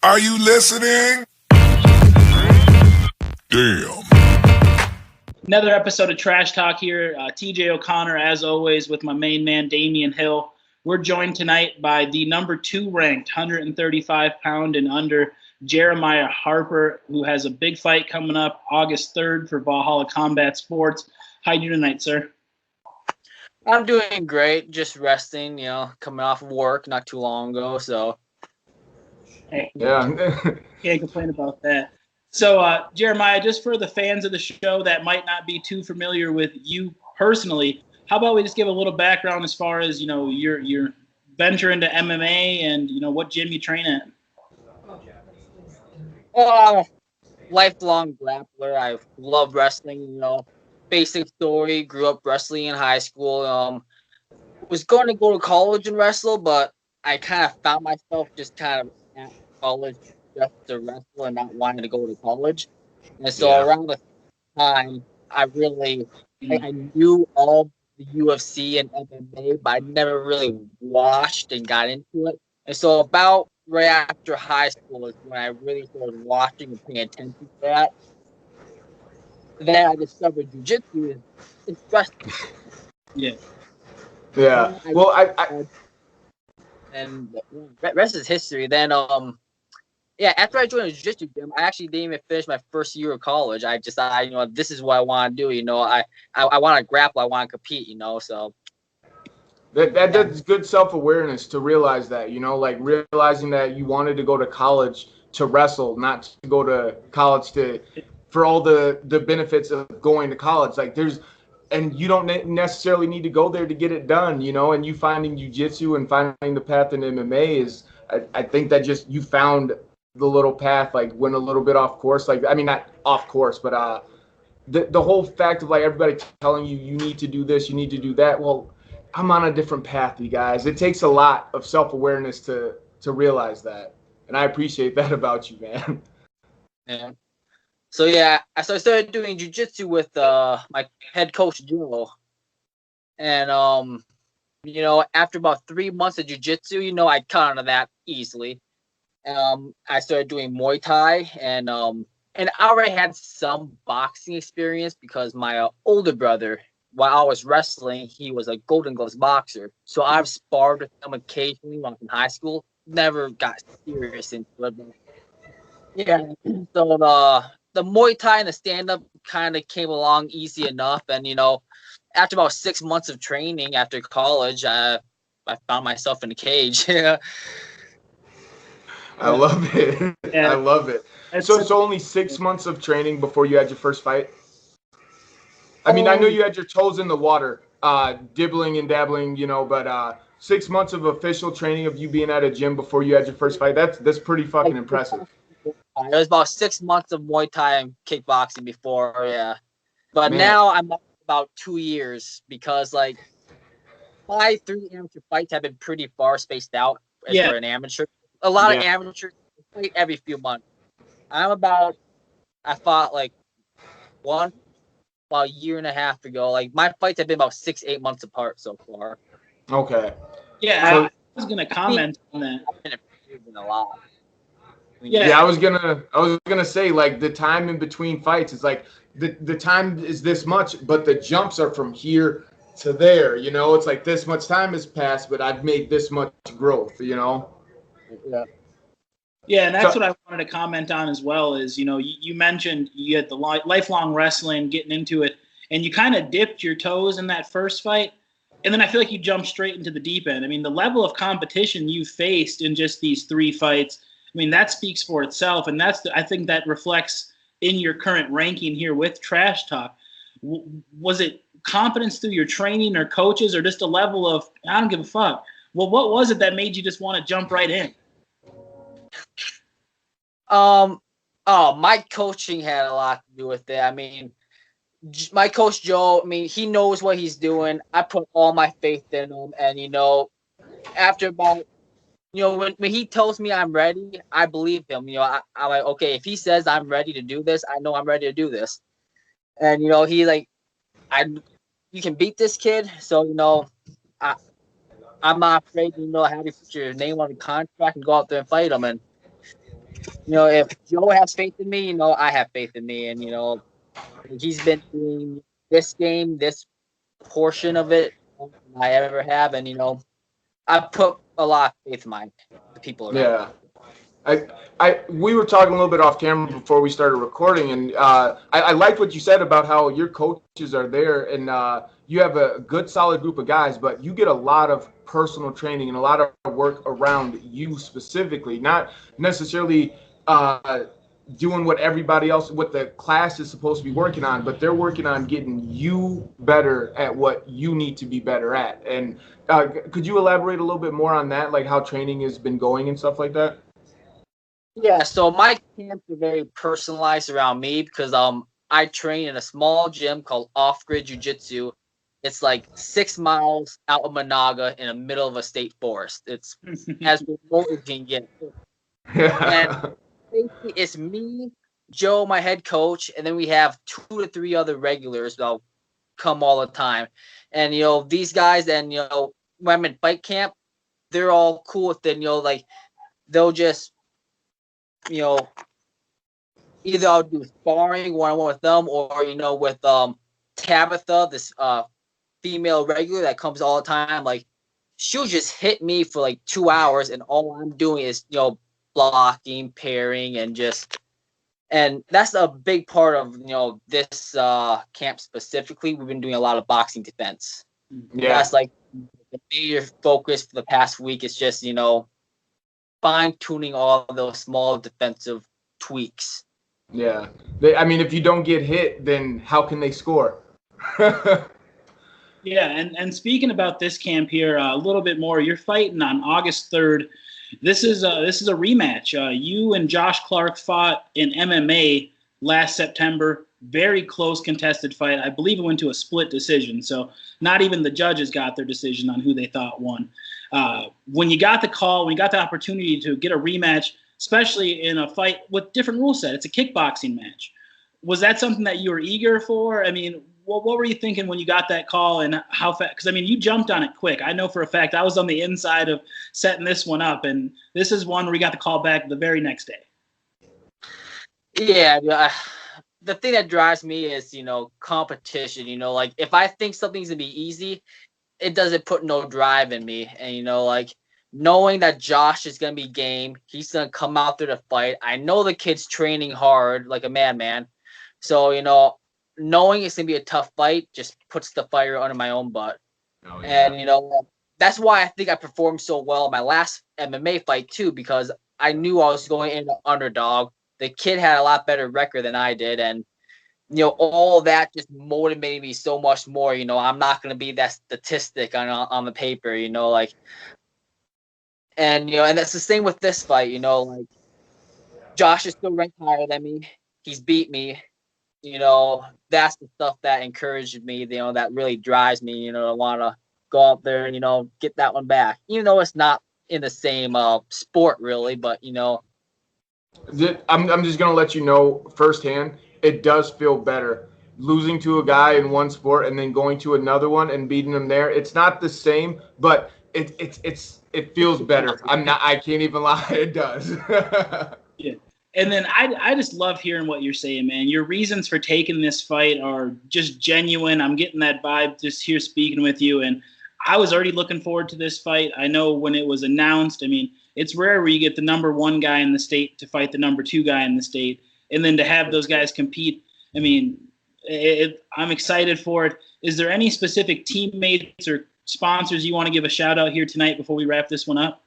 Are you listening? Damn. Another episode of Trash Talk here. TJ O'Connor, as always, with my main man, Damian Hill. We're joined tonight by the number 2 ranked 135-pound and under Jeremiah Harper, who has a big fight coming up August 3rd for Valhalla Combat Sports. How you doing tonight, sir? I'm doing great. Just resting, coming off of work not too long ago. So, Hey, yeah, can't complain about that. So, Jeremiah, just for the fans of the show that might not be too familiar with you personally, how about we just give a little background as far as, your venture into MMA and, what gym you train at? lifelong grappler. I love wrestling. Basic story. Grew up wrestling in high school. Was going to go to college and wrestle, but I kind of found myself just kind of at college just to wrestle and not wanting to go to college. And so around the time, I knew all the UFC and MMA, but I never really watched and got into it. And so about right after high school is when I really started watching and paying attention to that. Then I discovered jiu-jitsu is wrestling. Yeah. yeah. Well, I and the rest is history. Then after I joined a jiu-jitsu gym, I actually didn't even finish my first year of college. I decided, this is what I want to do. I want to grapple. I want to compete. So that's good self-awareness to realize that, like realizing that you wanted to go to college to wrestle, not to go to college for all the benefits of going to college. Like and you don't necessarily need to go there to get it done, and you finding jiu-jitsu and finding the path in MMA is, I think that just you found the little path, like went a little bit off course. Like, I mean, not off course, but the whole fact of like everybody telling you need to do this, you need to do that. Well, I'm on a different path, you guys. It takes a lot of self-awareness to realize that. And I appreciate that about you, man. Yeah. So I started doing jiu-jitsu with my head coach Joe, and after about 3 months of jiu-jitsu, I cut onto that easily. I started doing Muay Thai, and I already had some boxing experience because my older brother, while I was wrestling, he was a Golden Gloves boxer. So I've sparred with him occasionally when I was in high school. Never got serious into it. But yeah, so the Muay Thai and the stand-up kind of came along easy enough. And, after about 6 months of training after college, I found myself in a cage. I love it. Yeah. I love it. So it's only 6 months of training before you had your first fight? I mean, I know you had your toes in the water, dibbling and dabbling, but 6 months of official training of you being at a gym before you had your first fight, that's pretty fucking impressive. It was about 6 months of Muay Thai and kickboxing before, yeah. But Man. now I'm about 2 years because, like, my 3 amateur fights have been pretty far spaced out as for an amateur. A lot of amateurs fight every few months. I fought, like, one about a year and a half ago. Like, my fights have been about 6-8 months apart so far. Okay. Yeah, So, I was going to comment on that. I've been improving a lot. Yeah, I was gonna say, like, the time in between fights is like the time is this much, but the jumps are from here to there. It's like this much time has passed, but I've made this much growth. Yeah. Yeah, and that's what I wanted to comment on as well is, you mentioned you had the lifelong wrestling, getting into it, and you kind of dipped your toes in that first fight, and then I feel like you jumped straight into the deep end. I mean, the level of competition you faced in just these 3 fights, I mean, that speaks for itself, and I think that reflects in your current ranking here with Trash Talk. Was it confidence through your training or coaches or just a level of, I don't give a fuck? Well, what was it that made you just want to jump right in? My coaching had a lot to do with it. I mean, my coach Joe, he knows what he's doing. I put all my faith in him, and after about, when he tells me I'm ready, I believe him. I'm like, okay, if he says I'm ready to do this, I know I'm ready to do this. And he like, you can beat this kid, so I'm not afraid to have you put your name on the contract and go out there and fight him. And if Joe has faith in me, I have faith in me, and he's been doing this game, this portion of it more than I ever have, and I put a lot of faith in the people around. Yeah. We were talking a little bit off camera before we started recording, and I liked what you said about how your coaches are there, and you have a good, solid group of guys, but you get a lot of personal training and a lot of work around you specifically, not necessarily doing what everybody else, what the class is supposed to be working on, but they're working on getting you better at what you need to be better at. And could you elaborate a little bit more on that, like how training has been going and stuff like that? Yeah, so my camps are very personalized around me because I train in a small gym called Off Grid Jiu Jitsu. It's like 6 miles out of Monaga in the middle of a state forest. It's as remote as you can get. And basically it's me, Joe, my head coach, and then we have 2 to 3 other regulars that'll come all the time. And these guys, and when I'm in fight camp, they're all cool with it. Like they'll just either I'll do sparring one-on-one with them, or with Tabitha, this female regular that comes all the time. Like she'll just hit me for like 2 hours, and all I'm doing is blocking, parrying, and that's a big part of this camp specifically. We've been doing a lot of boxing defense. Yeah, that's like the major focus for the past week. Is just fine-tuning all of those small defensive tweaks. Yeah. I mean, if you don't get hit, then how can they score? Yeah, and speaking about this camp here a little bit more, you're fighting on August 3rd. This is a rematch. You and Josh Clark fought in MMA last September. Very close contested fight. I believe it went to a split decision, so not even the judges got their decision on who they thought won. When you got the call, when you got the opportunity to get a rematch, especially in a fight with different rule set, it's a kickboxing match. Was that something that you were eager for? I mean, what were you thinking when you got that call, and how fast? Because, I mean, you jumped on it quick. I know for a fact I was on the inside of setting this one up, and this is one where we got the call back the very next day. Yeah, the thing that drives me is, competition. Like if I think something's going to be easy, it doesn't put no drive in me. And, like knowing that Josh is going to be game, he's going to come out there to fight. I know the kid's training hard like a madman. So, knowing it's going to be a tough fight just puts the fire under my own butt. Oh, yeah. And, that's why I think I performed so well in my last MMA fight too, because I knew I was going in an underdog. The kid had a lot better record than I did. And, all that just motivated me so much more. I'm not going to be that statistic on the paper, like. And, and that's the same with this fight, like Josh is still ranked higher than me. He's beat me. That's the stuff that encouraged me, that really drives me, to want to go out there and, get that one back. Even though it's not in the same sport really, but, I'm just going to let you know firsthand, it does feel better. Losing to a guy in one sport and then going to another one and beating him there. It's not the same, but it feels better. I can't even lie. It does. Yeah. And then I just love hearing what you're saying, man. Your reasons for taking this fight are just genuine. I'm getting that vibe just here speaking with you. And I was already looking forward to this fight. I know when it was announced, I mean, it's rare where you get the number 1 guy in the state to fight the number 2 guy in the state. And then to have those guys compete, I mean, I'm excited for it. Is there any specific teammates or sponsors you want to give a shout out here tonight before we wrap this one up?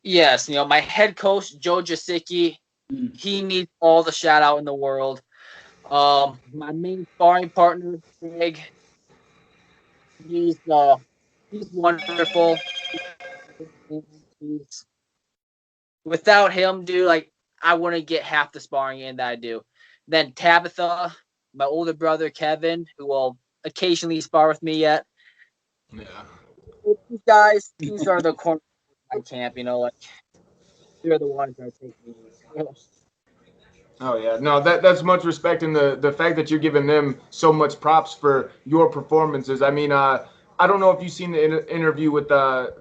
Yes, my head coach, Joe Jasicki, he needs all the shout out in the world. My main sparring partner, Greg, he's wonderful. Without him, dude, like I wouldn't get half the sparring in that I do. Then Tabitha, my older brother Kevin, who will occasionally spar with me yet. Yeah. These guys, these are the corner of my camp, like they're the ones that take me. Oh yeah, no, that's much respect, and the fact that you're giving them so much props for your performances. I mean, I don't know if you've seen the interview with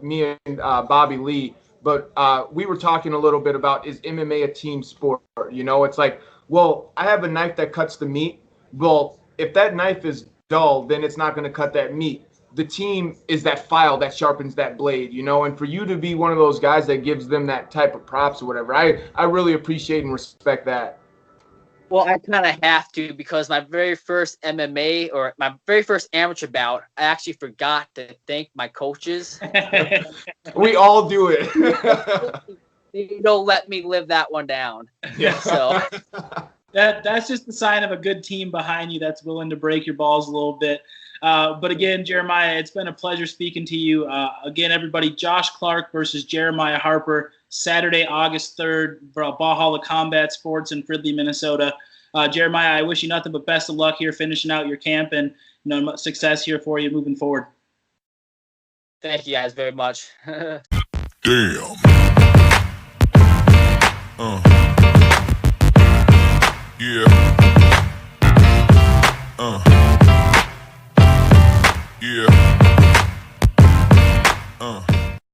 me and Bobby Lee, but we were talking a little bit about, is MMA a team sport? You know, it's like, well, I have a knife that cuts the meat. Well, if that knife is dull, then it's not going to cut that meat. The team is that file that sharpens that blade, you know, and for you to be one of those guys that gives them that type of props or whatever, I really appreciate and respect that. Well, I kind of have to, because my very first MMA, or my very first amateur bout, I actually forgot to thank my coaches. We all do it. They don't let me live that one down. Yeah. So That's just the sign of a good team behind you that's willing to break your balls a little bit. But again, Jeremiah, it's been a pleasure speaking to you. Again, everybody, Josh Clark versus Jeremiah Harper, Saturday, August 3rd, Valhalla Combat Sports in Fridley, Minnesota. Jeremiah, I wish you nothing but best of luck here finishing out your camp, and success here for you moving forward. thank you guys very much. Damn. Yeah. Yeah.